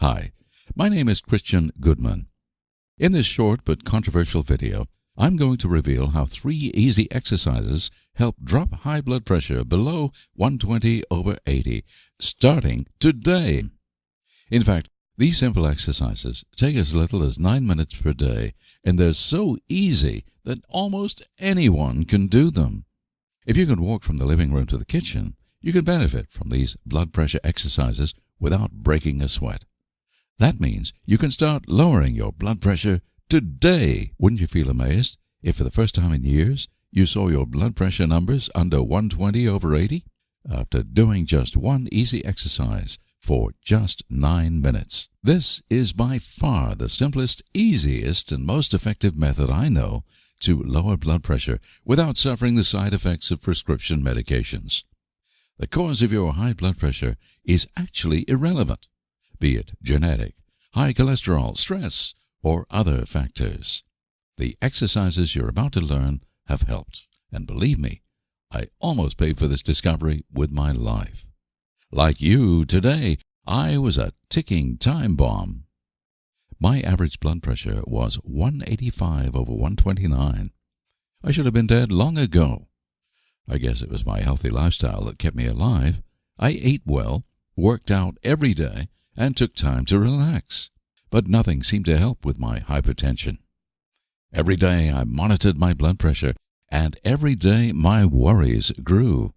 Hi, my name is Christian Goodman. In this short but controversial video, I'm going to reveal how 3 easy exercises help drop high blood pressure below 120/80, starting today. In fact, these simple exercises take as little as 9 minutes per day, and they're so easy that almost anyone can do them. If you can walk from the living room to the kitchen, you can benefit from these blood pressure exercises without breaking a sweat. That means you can start lowering your blood pressure today. Wouldn't you feel amazed if for the first time in years you saw your blood pressure numbers under 120/80 after doing just one easy exercise for just 9 minutes? This is by far the simplest, easiest, and most effective method I know to lower blood pressure without suffering the side effects of prescription medications. The cause of your high blood pressure is actually irrelevant, be it genetic, high cholesterol, stress, or other factors. The exercises you're about to learn have helped, and believe me, I almost paid for this discovery with my life. Like you today, I was a ticking time bomb. My average blood pressure was 185/129. I should have been dead long ago. I guess it was my healthy lifestyle that kept me alive. I ate well, worked out every day, and took time to relax. But nothing seemed to help with my hypertension. Every day I monitored my blood pressure, and every day my worries grew.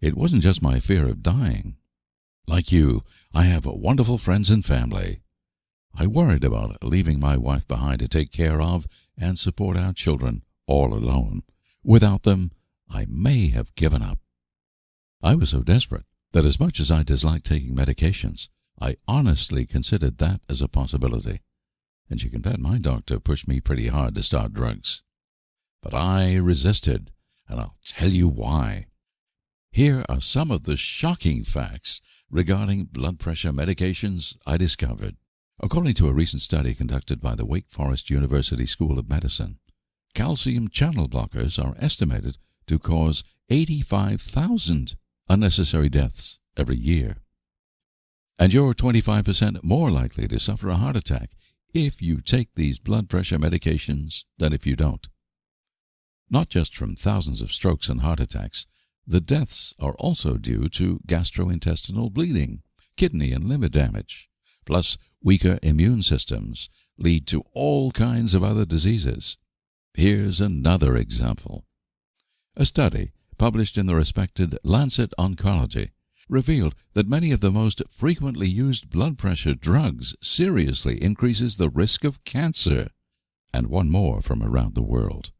It wasn't just my fear of dying. Like you, I have wonderful friends and family. I worried about leaving my wife behind to take care of and support our children all alone. Without them, I may have given up. I was so desperate that as much as I disliked taking medications, I honestly considered that as a possibility. And you can bet my doctor pushed me pretty hard to start drugs. But I resisted, and I'll tell you why. Here are some of the shocking facts regarding blood pressure medications I discovered. According to a recent study conducted by the Wake Forest University School of Medicine, calcium channel blockers are estimated to cause 85,000 unnecessary deaths every year. And you're 25% more likely to suffer a heart attack if you take these blood pressure medications than if you don't. Not just from thousands of strokes and heart attacks, the deaths are also due to gastrointestinal bleeding, kidney and liver damage, plus weaker immune systems lead to all kinds of other diseases. Here's another example. A study published in the respected Lancet Oncology revealed that many of the most frequently used blood pressure drugs seriously increases the risk of cancer. And one more from around the world.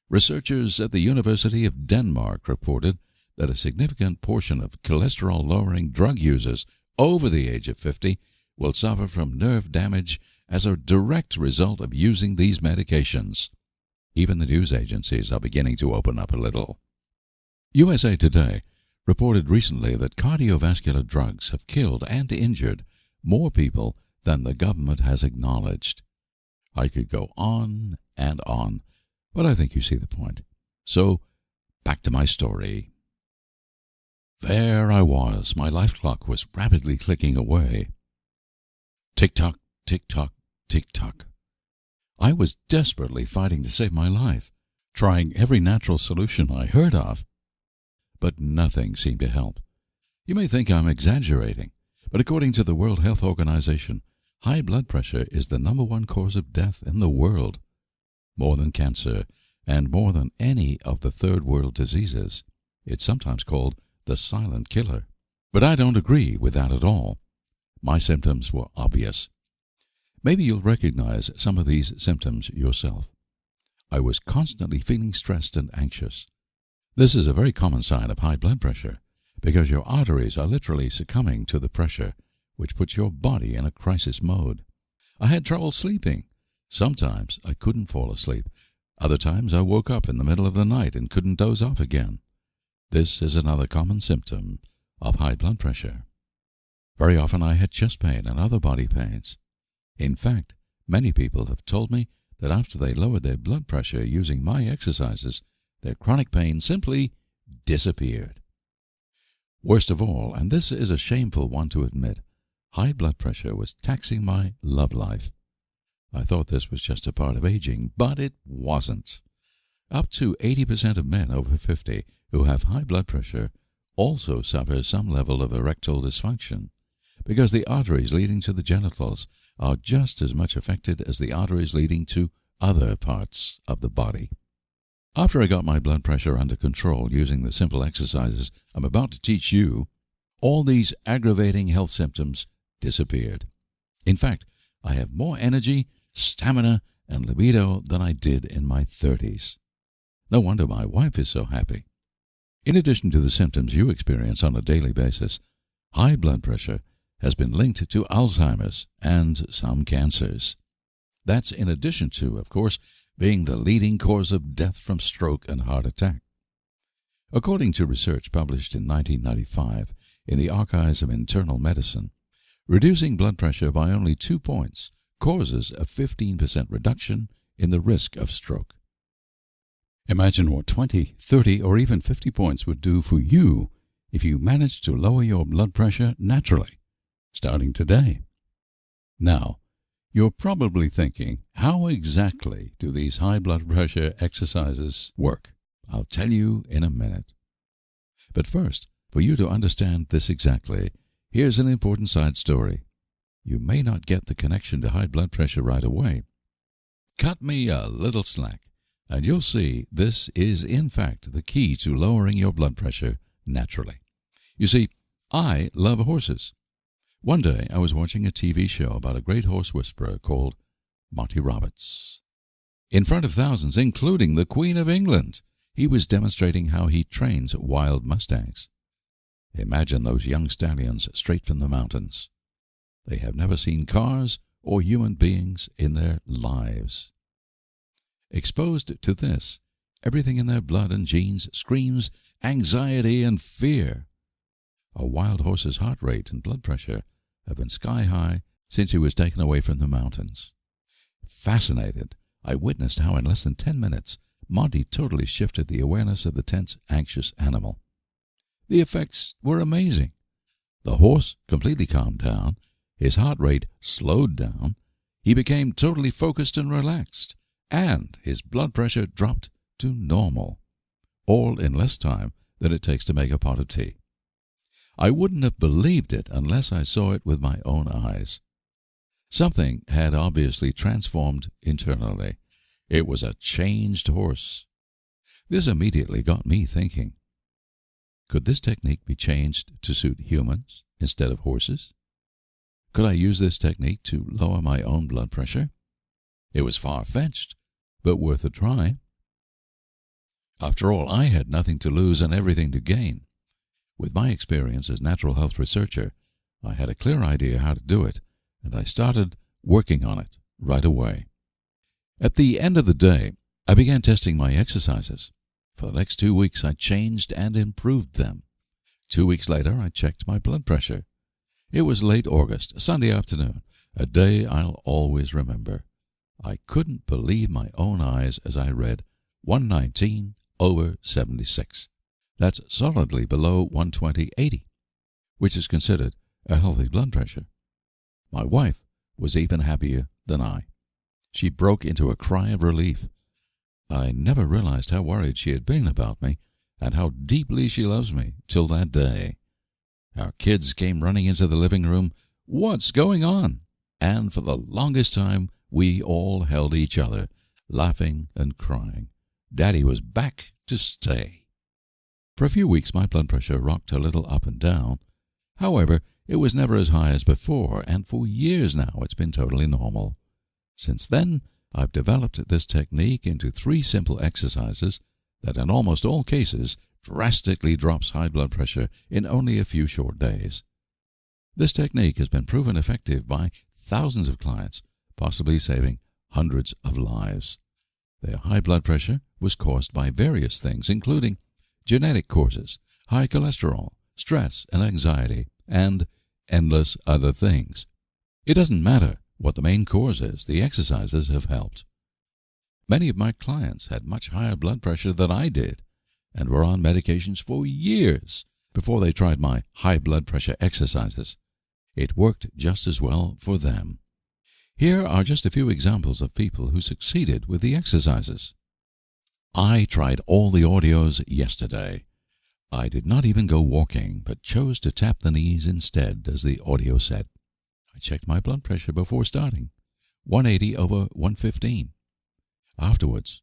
Researchers at the University of Denmark reported that a significant portion of cholesterol-lowering drug users over the age of 50 will suffer from nerve damage as a direct result of using these medications. Even the news agencies are beginning to open up a little. USA Today reported recently that cardiovascular drugs have killed and injured more people than the government has acknowledged. I could go on and on, but I think you see the point. So, back to my story. There I was. My life clock was rapidly clicking away. Tick-tock, tick-tock, tick-tock. I was desperately fighting to save my life, trying every natural solution I heard of. But nothing seemed to help. You may think I'm exaggerating, but according to the World Health Organization, high blood pressure is the #1 cause of death in the world. More than cancer, and more than any of the third world diseases. It's sometimes called the silent killer. But I don't agree with that at all. My symptoms were obvious. Maybe you'll recognize some of these symptoms yourself. I was constantly feeling stressed and anxious. This is a very common sign of high blood pressure because your arteries are literally succumbing to the pressure, which puts your body in a crisis mode. I had trouble sleeping. Sometimes I couldn't fall asleep. Other times I woke up in the middle of the night and couldn't doze off again. This is another common symptom of high blood pressure. Very often I had chest pain and other body pains. In fact, many people have told me that after they lowered their blood pressure using my exercises, their chronic pain simply disappeared. Worst of all, and this is a shameful one to admit, high blood pressure was taxing my love life. I thought this was just a part of aging, but it wasn't. Up to 80% of men over 50 who have high blood pressure also suffer some level of erectile dysfunction, because the arteries leading to the genitals are just as much affected as the arteries leading to other parts of the body. After I got my blood pressure under control using the simple exercises I'm about to teach you, all these aggravating health symptoms disappeared. In fact, I have more energy, stamina, and libido than I did in my 30s. No wonder my wife is so happy. In addition to the symptoms you experience on a daily basis, high blood pressure has been linked to Alzheimer's and some cancers. That's in addition to, of course, being the leading cause of death from stroke and heart attack. According to research published in 1995 in the Archives of Internal Medicine, reducing blood pressure by only 2 points causes a 15% reduction in the risk of stroke. Imagine what 20, 30, or even 50 points would do for you if you managed to lower your blood pressure naturally, starting today. Now, you're probably thinking, how exactly do these high blood pressure exercises work? I'll tell you in a minute. But first, for you to understand this exactly, here's an important side story. You may not get the connection to high blood pressure right away. Cut me a little slack, and you'll see this is in fact the key to lowering your blood pressure naturally. You see, I love horses. One day I was watching a TV show about a great horse whisperer called Monty Roberts. In front of thousands, including the Queen of England, he was demonstrating how he trains wild mustangs. Imagine those young stallions straight from the mountains. They have never seen cars or human beings in their lives. Exposed to this, everything in their blood and genes screams anxiety and fear. A wild horse's heart rate and blood pressure have been sky high since he was taken away from the mountains. Fascinated, I witnessed how in less than 10 minutes, Monty totally shifted the awareness of the tense, anxious animal. The effects were amazing. The horse completely calmed down, his heart rate slowed down, he became totally focused and relaxed, and his blood pressure dropped to normal, all in less time than it takes to make a pot of tea. I wouldn't have believed it unless I saw it with my own eyes. Something had obviously transformed internally. It was a changed horse. This immediately got me thinking. Could this technique be changed to suit humans instead of horses? Could I use this technique to lower my own blood pressure? It was far-fetched, but worth a try. After all, I had nothing to lose and everything to gain. With my experience as natural health researcher, I had a clear idea how to do it, and I started working on it right away. At the end of the day, I began testing my exercises. For the next 2 weeks, I changed and improved them. 2 weeks later, I checked my blood pressure. It was late August, a Sunday afternoon, a day I'll always remember. I couldn't believe my own eyes as I read 119/76. That's solidly below 120/80, which is considered a healthy blood pressure. My wife was even happier than I. She broke into a cry of relief. I never realized how worried she had been about me and how deeply she loves me till that day. Our kids came running into the living room. "What's going on?" And for the longest time, we all held each other, laughing and crying. Daddy was back to stay. For a few weeks, my blood pressure rocked a little up and down. However, it was never as high as before, and for years now it's been totally normal. Since then, I've developed this technique into 3 simple exercises that in almost all cases drastically drops high blood pressure in only a few short days. This technique has been proven effective by thousands of clients, possibly saving hundreds of lives. Their high blood pressure was caused by various things, including genetic causes, high cholesterol, stress and anxiety, and endless other things. It doesn't matter what the main cause is, the exercises have helped. Many of my clients had much higher blood pressure than I did and were on medications for years before they tried my high blood pressure exercises. It worked just as well for them. Here are just a few examples of people who succeeded with the exercises. I tried all the audios yesterday. I did not even go walking, but chose to tap the knees instead, as the audio said. I checked my blood pressure before starting, 180 over 115. Afterwards,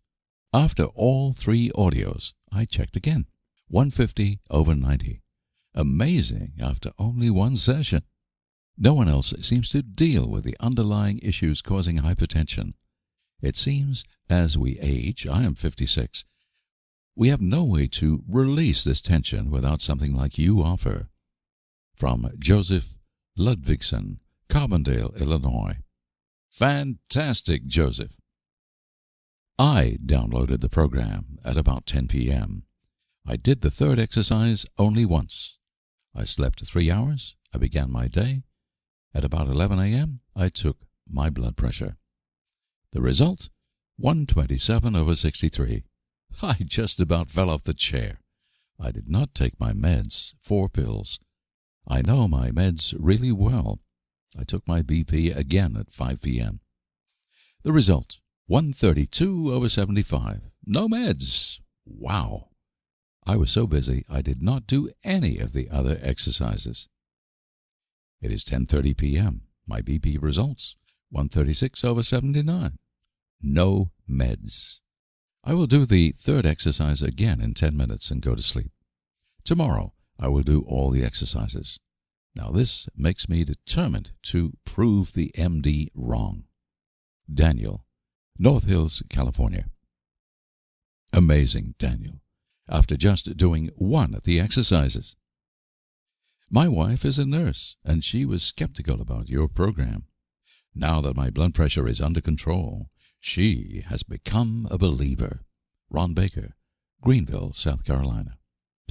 after all 3 audios, I checked again, 150 over 90. Amazing after only 1 session. No one else seems to deal with the underlying issues causing hypertension. It seems as we age, I am 56, we have no way to release this tension without something like you offer. From Joseph Ludvigson, Carbondale, Illinois. Fantastic, Joseph. I downloaded the program at about 10 p.m. I did the 3rd exercise only once. I slept 3 hours. I began my day. At about 11 a.m., I took my blood pressure. The result? 127 over 63. I just about fell off the chair. I did not take my meds, 4 pills. I know my meds really well. I took my BP again at 5 p.m. The result? 132 over 75. No meds. Wow. I was so busy I did not do any of the other exercises. It is 10:30 p.m. My BP results, 136 over 79. No meds. I will do the 3rd exercise again in 10 minutes and go to sleep. Tomorrow I will do all the exercises. Now this makes me determined to prove the MD wrong. Daniel, North Hills, California. Amazing, Daniel, after just doing 1 of the exercises. My wife is a nurse, and she was skeptical about your program. Now that my blood pressure is under control, she has become a believer. Ron Baker, Greenville, South Carolina.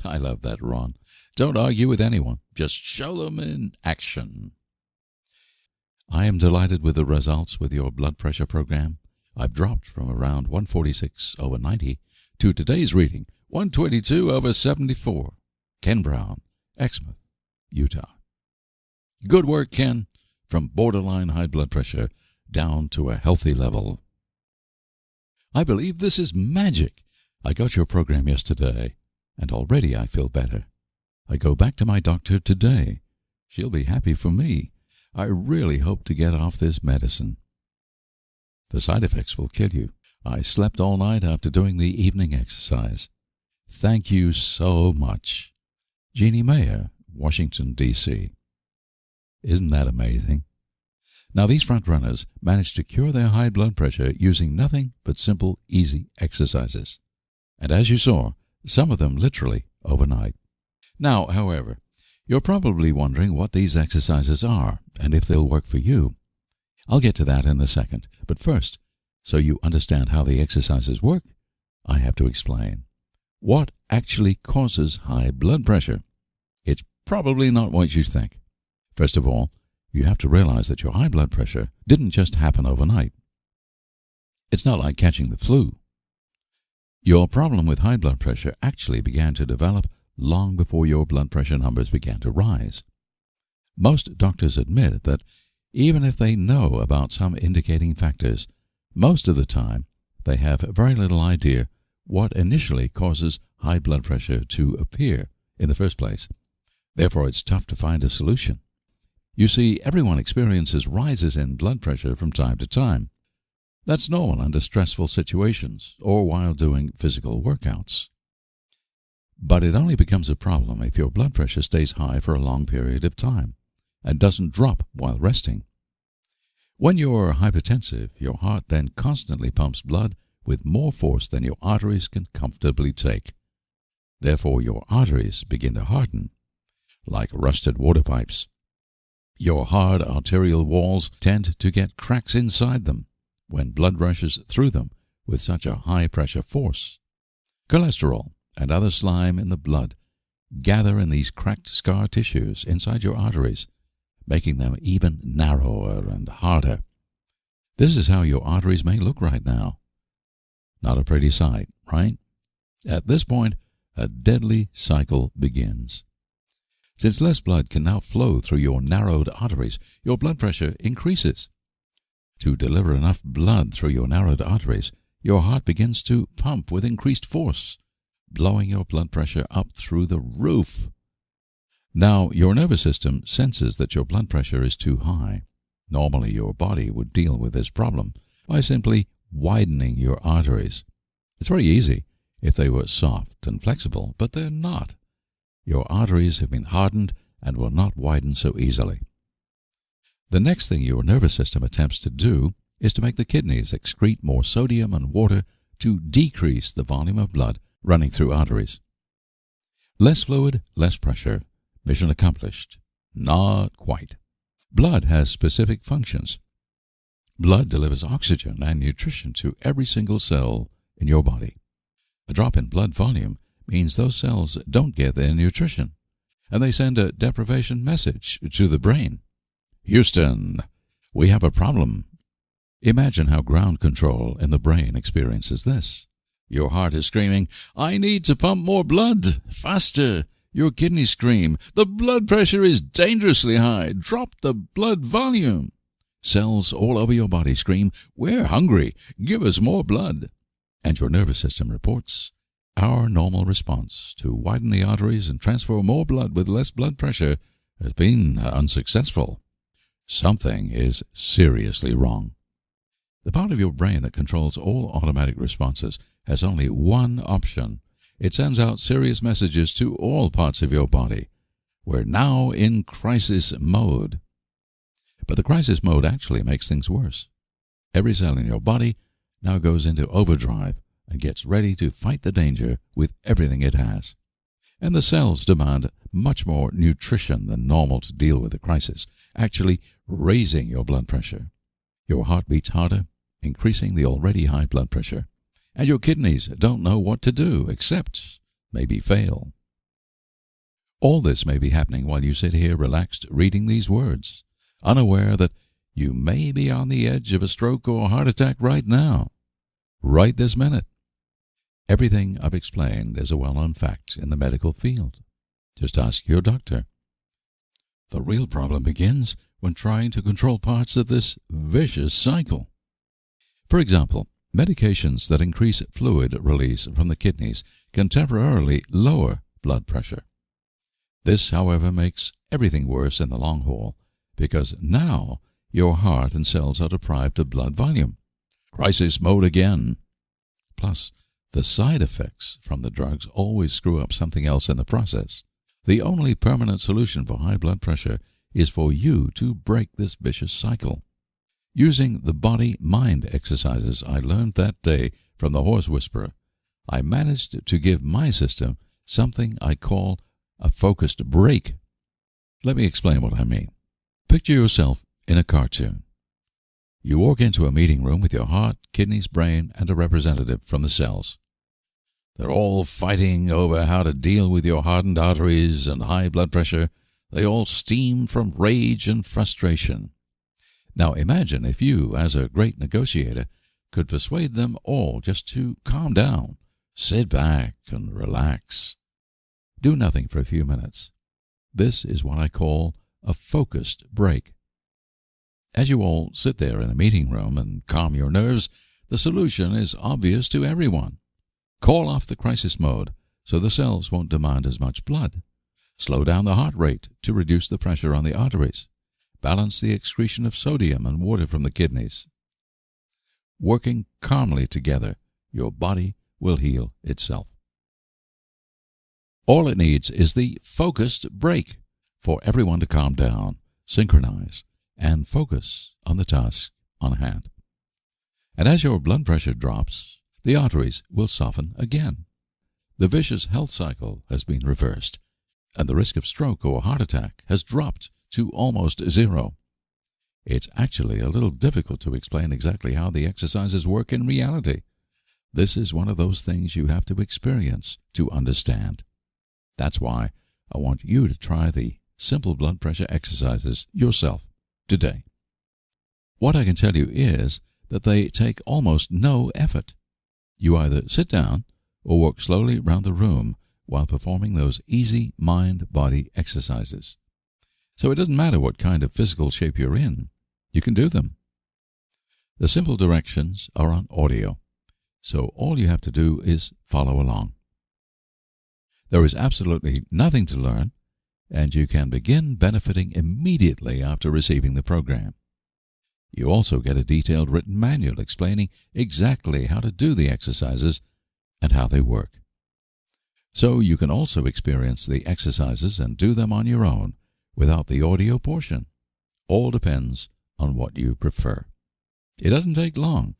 I love that, Ron. Don't argue with anyone. Just show them in action. I am delighted with the results with your blood pressure program. I've dropped from around 146 over 90 to today's reading, 122 over 74. Ken Brown, Exmouth, Utah. Good work, Ken. From borderline high blood pressure down to a healthy level. I believe this is magic. I got your program yesterday, and already I feel better. I go back to my doctor today. She'll be happy for me. I really hope to get off this medicine. The side effects will kill you. I slept all night after doing the evening exercise. Thank you so much. Jeannie Mayer, Washington, D.C. Isn't that amazing? Now, these front runners managed to cure their high blood pressure using nothing but simple, easy exercises. And as you saw, some of them literally overnight. Now, however, you're probably wondering what these exercises are and if they'll work for you. I'll get to that in a second, but first, so you understand how the exercises work, I have to explain. What actually causes high blood pressure? It's probably not what you think. First of all, you have to realize that your high blood pressure didn't just happen overnight. It's not like catching the flu. Your problem with high blood pressure actually began to develop long before your blood pressure numbers began to rise. Most doctors admit that even if they know about some indicating factors, most of the time they have very little idea what initially causes high blood pressure to appear in the first place. Therefore, it's tough to find a solution. You see, everyone experiences rises in blood pressure from time to time. That's normal under stressful situations or while doing physical workouts. But it only becomes a problem if your blood pressure stays high for a long period of time and doesn't drop while resting. When you're hypertensive, your heart then constantly pumps blood with more force than your arteries can comfortably take. Therefore, your arteries begin to harden, like rusted water pipes. Your hard arterial walls tend to get cracks inside them when blood rushes through them with such a high-pressure force. Cholesterol and other slime in the blood gather in these cracked scar tissues inside your arteries, making them even narrower and harder. This is how your arteries may look right now. Not a pretty sight, right? At this point, a deadly cycle begins. Since less blood can now flow through your narrowed arteries, your blood pressure increases. To deliver enough blood through your narrowed arteries, your heart begins to pump with increased force, blowing your blood pressure up through the roof. Now, your nervous system senses that your blood pressure is too high. Normally, your body would deal with this problem by simply widening your arteries. It's very easy if they were soft and flexible, but they're not. Your arteries have been hardened and will not widen so easily. The next thing your nervous system attempts to do is to make the kidneys excrete more sodium and water to decrease the volume of blood running through arteries. Less fluid, less pressure. Mission accomplished. Not quite. Blood has specific functions. Blood delivers oxygen and nutrition to every single cell in your body. A drop in blood volume means those cells don't get their nutrition, and they send a deprivation message to the brain. Houston, we have a problem. Imagine how ground control in the brain experiences this. Your heart is screaming, I need to pump more blood, faster. Your kidneys scream, the blood pressure is dangerously high, drop the blood volume. Cells all over your body scream, we're hungry, give us more blood. And your nervous system reports, our normal response to widen the arteries and transfer more blood with less blood pressure has been unsuccessful. Something is seriously wrong. The part of your brain that controls all automatic responses has only one option. It sends out serious messages to all parts of your body. We're now in crisis mode. But the crisis mode actually makes things worse. Every cell in your body now goes into overdrive and gets ready to fight the danger with everything it has. And the cells demand much more nutrition than normal to deal with the crisis, actually raising your blood pressure. Your heart beats harder, increasing the already high blood pressure. And your kidneys don't know what to do except maybe fail. All this may be happening while you sit here relaxed reading these words, unaware that you may be on the edge of a stroke or heart attack right now, right this minute. Everything I've explained is a well-known fact in the medical field. Just ask your doctor. The real problem begins when trying to control parts of this vicious cycle. For example, medications that increase fluid release from the kidneys can temporarily lower blood pressure. This, however, makes everything worse in the long haul, because now your heart and cells are deprived of blood volume. Crisis mode again. Plus, the side effects from the drugs always screw up something else in the process. The only permanent solution for high blood pressure is for you to break this vicious cycle. Using the body-mind exercises I learned that day from the Horse Whisperer, I managed to give my system something I call a focused break. Let me explain what I mean. Picture yourself in a cartoon. You walk into a meeting room with your heart, kidneys, brain, and a representative from the cells. They're all fighting over how to deal with your hardened arteries and high blood pressure. They all steam from rage and frustration. Now imagine if you, as a great negotiator, could persuade them all just to calm down, sit back, and relax. Do nothing for a few minutes. This is what I call a focused break. As you all sit there in the meeting room and calm your nerves, the solution is obvious to everyone. Call off the crisis mode so the cells won't demand as much blood. Slow down the heart rate to reduce the pressure on the arteries. Balance the excretion of sodium and water from the kidneys. Working calmly together, your body will heal itself. All it needs is the focused break for everyone to calm down, synchronize, and focus on the task on hand. And as your blood pressure drops, the arteries will soften again. The vicious health cycle has been reversed, and the risk of stroke or heart attack has dropped to almost zero. It's actually a little difficult to explain exactly how the exercises work in reality. This is one of those things you have to experience to understand. That's why I want you to try the simple blood pressure exercises yourself today. What I can tell you is that they take almost no effort. You either sit down or walk slowly round the room while performing those easy mind-body exercises. So it doesn't matter what kind of physical shape you're in, you can do them. The simple directions are on audio, so all you have to do is follow along. There is absolutely nothing to learn, and you can begin benefiting immediately after receiving the program. You also get a detailed written manual explaining exactly how to do the exercises and how they work. So you can also experience the exercises and do them on your own without the audio portion. All depends on what you prefer. It doesn't take long.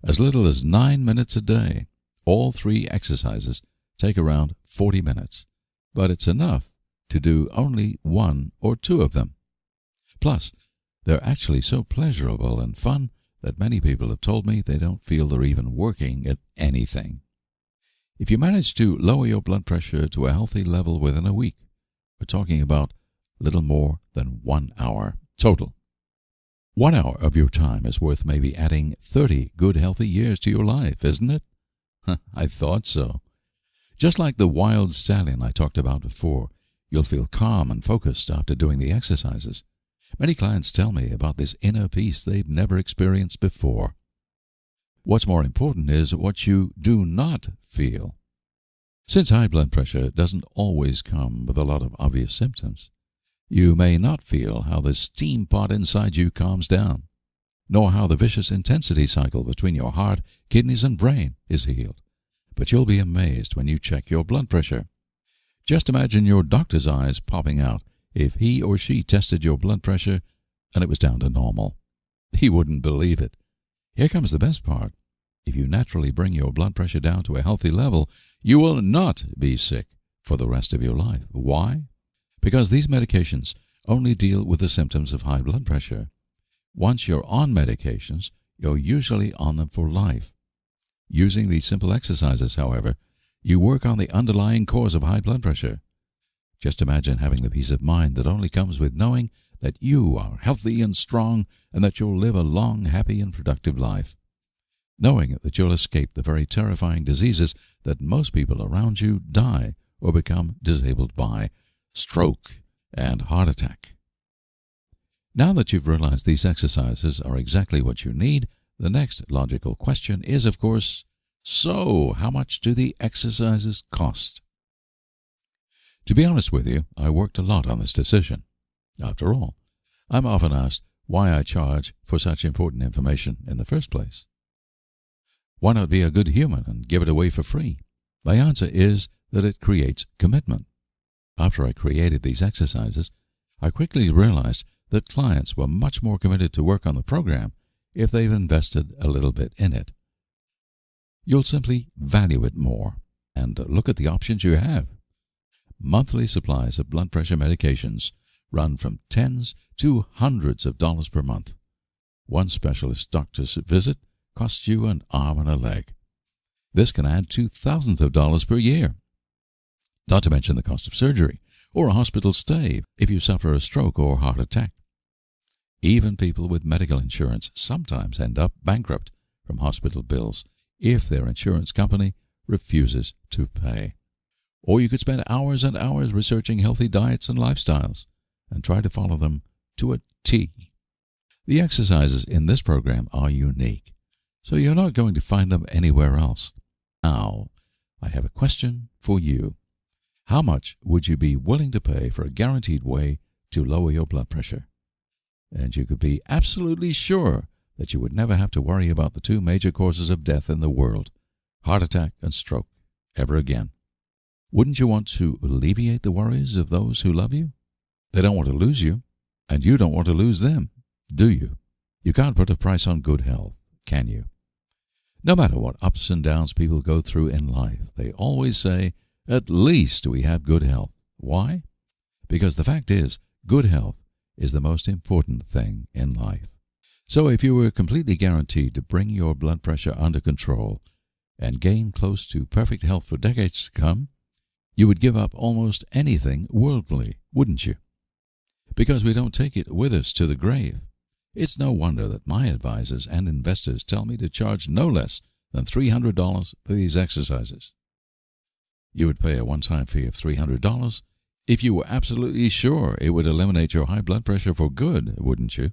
As little as 9 minutes a day. All 3 exercises take around 40 minutes, but it's enough to do only 1 or 2 of them. Plus, they're actually so pleasurable and fun that many people have told me they don't feel they're even working at anything. If you manage to lower your blood pressure to a healthy level within a week, we're talking about little more than 1 hour total. 1 hour of your time is worth maybe adding 30 good healthy years to your life, isn't it? I thought so. Just like the wild stallion I talked about before, you'll feel calm and focused after doing the exercises. Many clients tell me about this inner peace they've never experienced before. What's more important is what you do not feel. Since high blood pressure doesn't always come with a lot of obvious symptoms, you may not feel how the steam pot inside you calms down, nor how the vicious intensity cycle between your heart, kidneys, and brain is healed. But you'll be amazed when you check your blood pressure. Just imagine your doctor's eyes popping out if he or she tested your blood pressure and it was down to normal. He wouldn't believe it. Here comes the best part. If you naturally bring your blood pressure down to a healthy level, you will not be sick for the rest of your life. Why? Because these medications only deal with the symptoms of high blood pressure. Once you're on medications, you're usually on them for life. Using these simple exercises, however, you work on the underlying cause of high blood pressure. Just imagine having the peace of mind that only comes with knowing that you are healthy and strong and that you'll live a long, happy, and productive life. Knowing that you'll escape the very terrifying diseases that most people around you die or become disabled by: stroke and heart attack. Now that you've realized these exercises are exactly what you need, the next logical question is, of course, so how much do the exercises cost? To be honest with you, I worked a lot on this decision. After all, I'm often asked why I charge for such important information in the first place. Why not be a good human and give it away for free? My answer is that it creates commitment. After I created these exercises, I quickly realized that clients were much more committed to work on the program if they've invested a little bit in it. You'll simply value it more and look at the options you have. Monthly supplies of blood pressure medications run from tens to hundreds of dollars per month. One specialist doctor's visit costs you an arm and a leg. This can add to thousands of dollars per year. Not to mention the cost of surgery or a hospital stay if you suffer a stroke or heart attack. Even people with medical insurance sometimes end up bankrupt from hospital bills if their insurance company refuses to pay. Or you could spend hours and hours researching healthy diets and lifestyles and try to follow them to a T. The exercises in this program are unique, so you're not going to find them anywhere else. Now, I have a question for you. How much would you be willing to pay for a guaranteed way to lower your blood pressure? And you could be absolutely sure that you would never have to worry about the 2 major causes of death in the world, heart attack and stroke, ever again. Wouldn't you want to alleviate the worries of those who love you? They don't want to lose you, and you don't want to lose them, do you? You can't put a price on good health, can you? No matter what ups and downs people go through in life, they always say, at least we have good health. Why? Because the fact is, good health is the most important thing in life. So if you were completely guaranteed to bring your blood pressure under control and gain close to perfect health for decades to come, you would give up almost anything worldly, wouldn't you? Because we don't take it with us to the grave. It's no wonder that my advisors and investors tell me to charge no less than $300 for these exercises. You would pay a one-time fee of $300 if you were absolutely sure it would eliminate your high blood pressure for good, wouldn't you?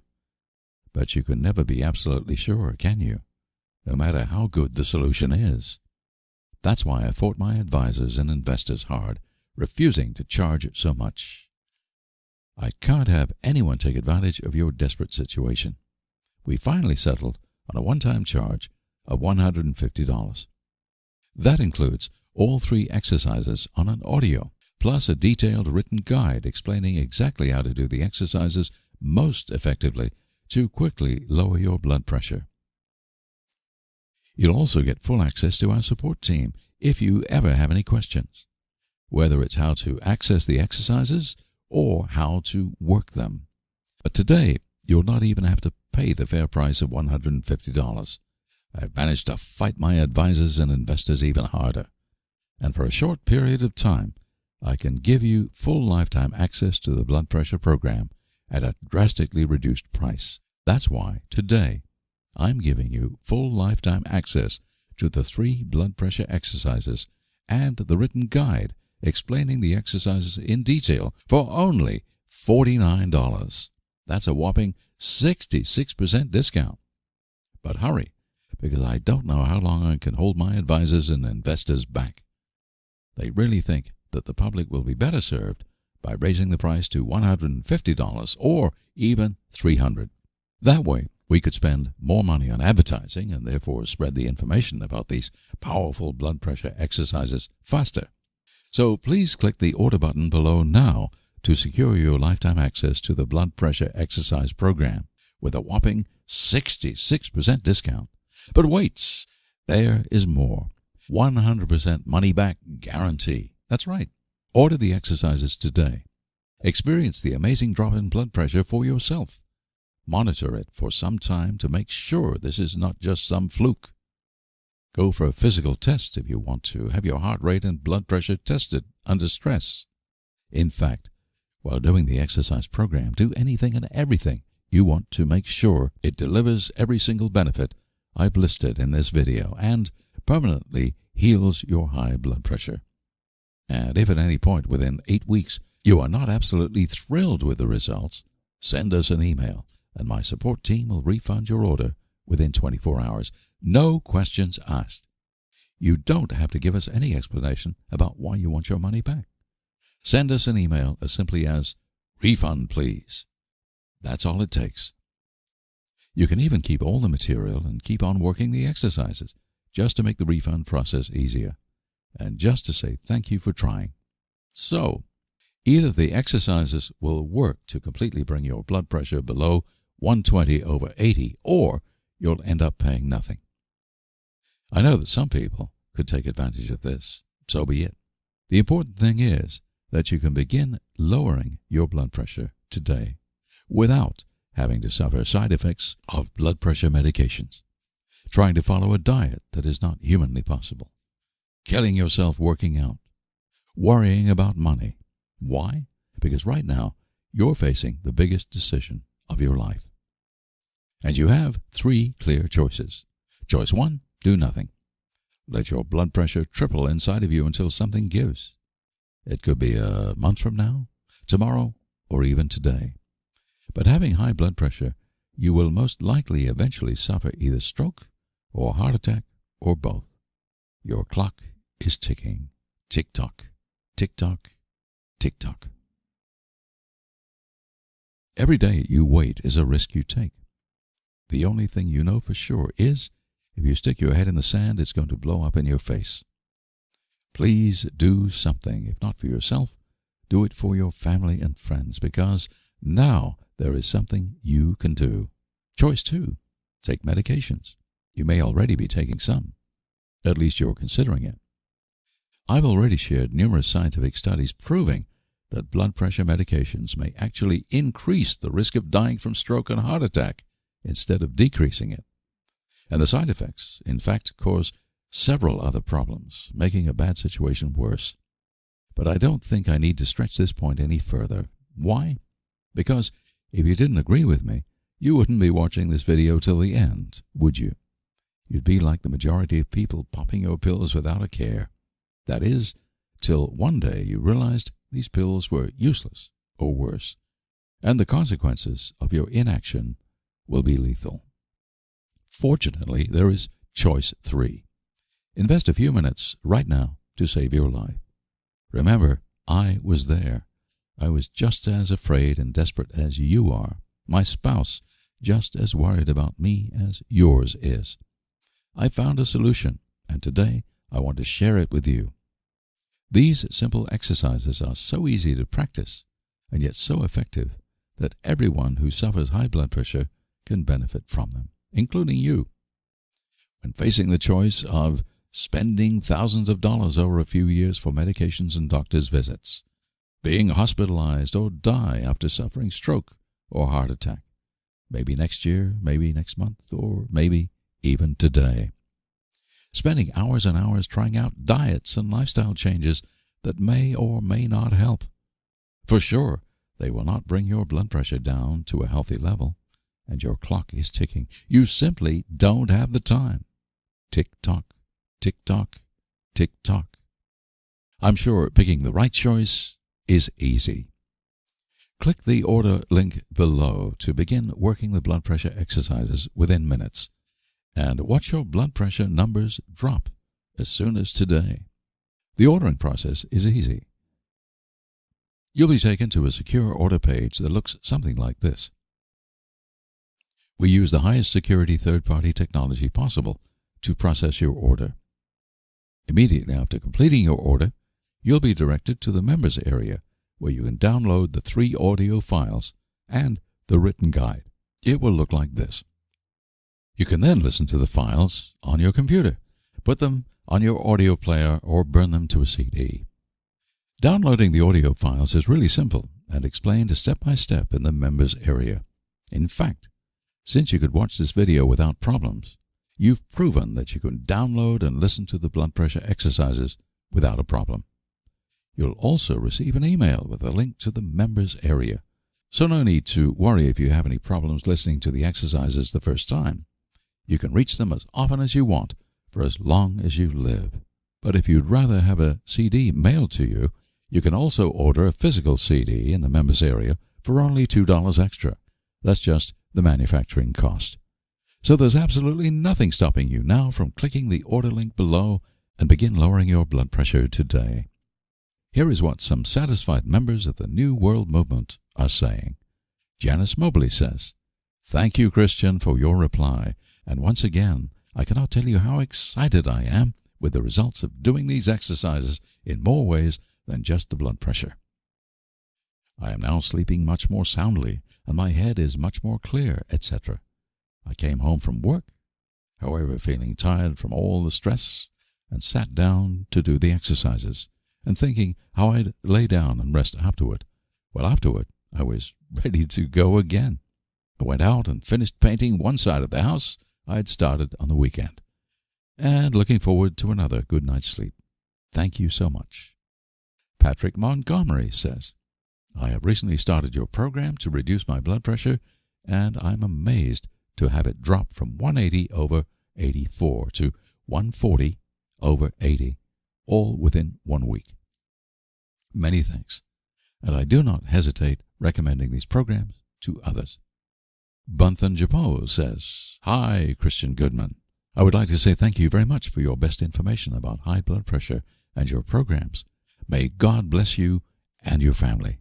But you can never be absolutely sure, can you? No matter how good the solution is. That's why I fought my advisors and investors hard, refusing to charge so much. I can't have anyone take advantage of your desperate situation. We finally settled on a one-time charge of $150. That includes all 3 exercises on an audio, plus a detailed written guide explaining exactly how to do the exercises most effectively to quickly lower your blood pressure. You'll also get full access to our support team if you ever have any questions, whether it's how to access the exercises or how to work them. But today, you'll not even have to pay the fair price of $150. I've managed to fight my advisors and investors even harder. And for a short period of time, I can give you full lifetime access to the blood pressure program at a drastically reduced price. That's why today I'm giving you full lifetime access to the 3 blood pressure exercises and the written guide explaining the exercises in detail for only $49. That's a whopping 66% discount. But hurry, because I don't know how long I can hold my advisors and investors back. They really think that the public will be better served by raising the price to $150 or even $300. That way, we could spend more money on advertising and therefore spread the information about these powerful blood pressure exercises faster. So please click the order button below now to secure your lifetime access to the blood pressure exercise program with a whopping 66% discount. But wait, there is more. 100% money back guarantee. That's right. Order the exercises today. Experience the amazing drop in blood pressure for yourself. Monitor it for some time to make sure this is not just some fluke. Go for a physical test if you want to. Have your heart rate and blood pressure tested under stress. In fact, while doing the exercise program, do anything and everything you want to make sure it delivers every single benefit I've listed in this video and permanently heals your high blood pressure. And if at any point within 8 weeks you are not absolutely thrilled with the results, send us an email and my support team will refund your order within 24 hours. No questions asked. You don't have to give us any explanation about why you want your money back. Send us an email as simply as, "Refund, please." That's all it takes. You can even keep all the material and keep on working the exercises just to make the refund process easier and just to say thank you for trying. So, either the exercises will work to completely bring your blood pressure below 120/80 or you'll end up paying nothing. I know that some people could take advantage of this. So be it. The important thing is that you can begin lowering your blood pressure today without having to suffer side effects of blood pressure medications, trying to follow a diet that is not humanly possible, killing yourself working out, worrying about money. Why? Because right now you're facing the biggest decision of your life. And you have 3 clear choices. Choice 1, do nothing. Let your blood pressure triple inside of you until something gives. It could be a month from now, tomorrow, or even today. But having high blood pressure, you will most likely eventually suffer either stroke or heart attack or both. Your clock is ticking. Tick-tock, tick-tock, tick-tock. Every day you wait is a risk you take. The only thing you know for sure is if you stick your head in the sand, it's going to blow up in your face. Please do something. If not for yourself, do it for your family and friends, because now there is something you can do. Choice 2, take medications. You may already be taking some. At least you're considering it. I've already shared numerous scientific studies proving that blood pressure medications may actually increase the risk of dying from stroke and heart attack instead of decreasing it. And the side effects, in fact, cause several other problems, making a bad situation worse. But I don't think I need to stretch this point any further. Why? Because if you didn't agree with me, you wouldn't be watching this video till the end, would you? You'd be like the majority of people popping your pills without a care. That is, till one day you realized these pills were useless or worse, and the consequences of your inaction will be lethal. Fortunately, there is choice 3. Invest a few minutes right now to save your life. Remember, I was there. I was just as afraid and desperate as you are. My spouse just as worried about me as yours is. I found a solution, and today I want to share it with you. These simple exercises are so easy to practice, and yet so effective, that everyone who suffers high blood pressure can benefit from them, including you. When facing the choice of spending thousands of dollars over a few years for medications and doctor's visits, being hospitalized or die after suffering stroke or heart attack, maybe next year, maybe next month, or maybe even today. Spending hours and hours trying out diets and lifestyle changes that may or may not help. For sure, they will not bring your blood pressure down to a healthy level, and your clock is ticking. You simply don't have the time. Tick-tock, tick-tock, tick-tock. I'm sure picking the right choice is easy. Click the order link below to begin working the blood pressure exercises within minutes, and watch your blood pressure numbers drop as soon as today. The ordering process is easy. You'll be taken to a secure order page that looks something like this. We use the highest security third-party technology possible to process your order. Immediately after completing your order, you'll be directed to the members area, where you can download the 3 audio files and the written guide. It will look like this. You can then listen to the files on your computer, put them on your audio player, or burn them to a CD. Downloading the audio files is really simple and explained step by step in the members area. In fact, since you could watch this video without problems, you've proven that you can download and listen to the blood pressure exercises without a problem. You'll also receive an email with a link to the members area, so no need to worry if you have any problems listening to the exercises the first time. You can reach them as often as you want for as long as you live. But if you'd rather have a CD mailed to you, you can also order a physical CD in the members area for only $2 extra. That's just the manufacturing cost. So there's absolutely nothing stopping you now from clicking the order link below and begin lowering your blood pressure today. Here is what some satisfied members of the New World Movement are saying. Janice Mobley says, "Thank you, Christian, for your reply. And once again, I cannot tell you how excited I am with the results of doing these exercises in more ways than just the blood pressure. I am now sleeping much more soundly, and my head is much more clear, etc. I came home from work, however, feeling tired from all the stress, and sat down to do the exercises, and thinking how I'd lay down and rest afterward. Well, afterward, I was ready to go again. I went out and finished painting one side of the house I had started on the weekend, and looking forward to another good night's sleep. Thank you so much." Patrick Montgomery says, "I have recently started your program to reduce my blood pressure, and I'm amazed to have it drop from 180 over 84 to 140 over 80, all within 1 week. Many thanks, and I do not hesitate recommending these programs to others." Bunthan Japo says, "Hi, Christian Goodman. I would like to say thank you very much for your best information about high blood pressure and your programs. May God bless you and your family."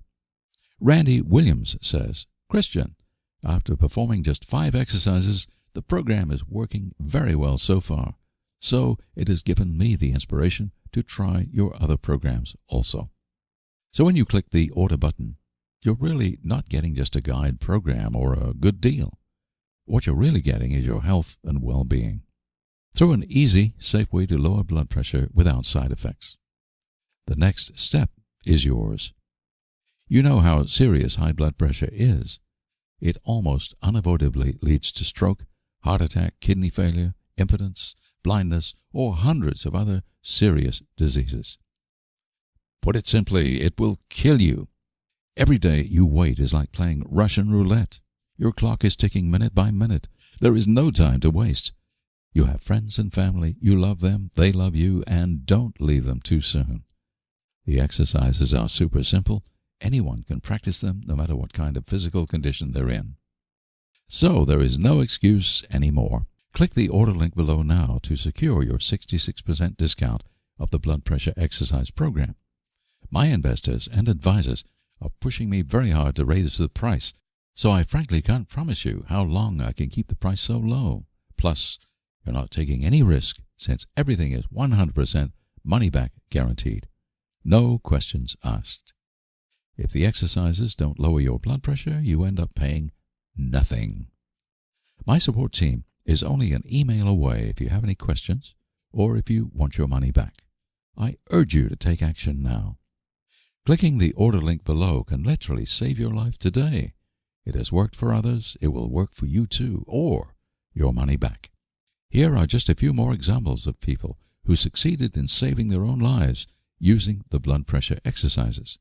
Randy Williams says, "Christian, after performing just 5 exercises, the program is working very well so far, so it has given me the inspiration to try your other programs also." So when you click the order button, you're really not getting just a guide program or a good deal. What you're really getting is your health and well-being, through an easy, safe way to lower blood pressure without side effects. The next step is yours. You know how serious high blood pressure is. It almost unavoidably leads to stroke, heart attack, kidney failure, impotence, blindness, or hundreds of other serious diseases. Put it simply, it will kill you. Every day you wait is like playing Russian roulette. Your clock is ticking minute by minute. There is no time to waste. You have friends and family. You love them. They love you. And don't leave them too soon. The exercises are super simple. Anyone can practice them no matter what kind of physical condition they're in. So there is no excuse anymore. Click the order link below now to secure your 66% discount of the blood pressure exercise program. My investors and advisors are pushing me very hard to raise the price, so I frankly can't promise you how long I can keep the price so low. Plus, you're not taking any risk since everything is 100% money back guaranteed. No questions asked. If the exercises don't lower your blood pressure, you end up paying nothing. My support team is only an email away if you have any questions or if you want your money back. I urge you to take action now. Clicking the order link below can literally save your life today. It has worked for others, it will work for you too, or your money back. Here are just a few more examples of people who succeeded in saving their own lives using the blood pressure exercises.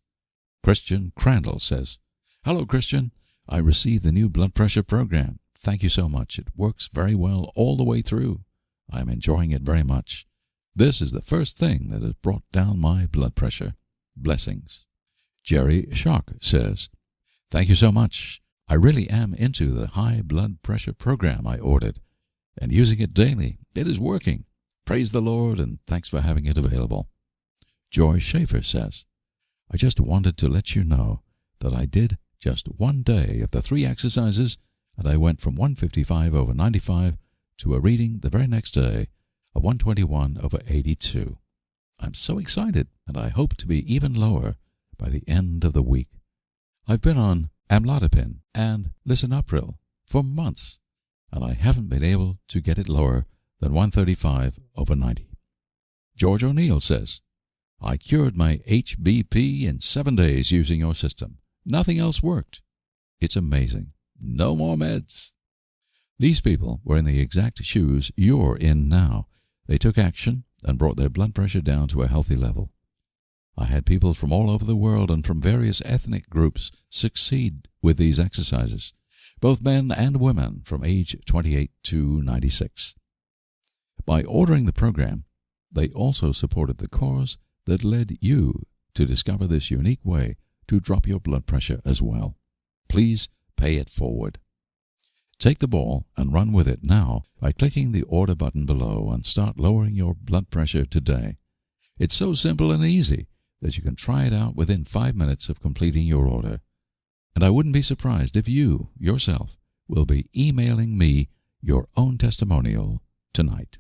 Christian Crandall says, "Hello, Christian. I received the new blood pressure program. Thank you so much. It works very well all the way through. I am enjoying it very much. This is the first thing that has brought down my blood pressure. Blessings." Jerry Shock says, "Thank you so much. I really am into the high blood pressure program I ordered and using it daily. It is working. Praise the Lord and thanks for having it available." Joy Schaefer says, "I just wanted to let you know that I did just one day of the 3 exercises and I went from 155/95 to a reading the very next day of 121/82. I'm so excited and I hope to be even lower by the end of the week. I've been on amlodipine and lisinopril for months and I haven't been able to get it lower than 135/90. George O'Neill says, "I cured my HBP in 7 days using your system. Nothing else worked. It's amazing. No more meds." These people were in the exact shoes you're in now. They took action and brought their blood pressure down to a healthy level. I had people from all over the world and from various ethnic groups succeed with these exercises, both men and women from age 28 to 96. By ordering the program, they also supported the cause that led you to discover this unique way to drop your blood pressure as well. Please pay it forward. Take the ball and run with it now by clicking the order button below and start lowering your blood pressure today. It's so simple and easy that you can try it out within 5 minutes of completing your order. And I wouldn't be surprised if you, yourself, will be emailing me your own testimonial tonight.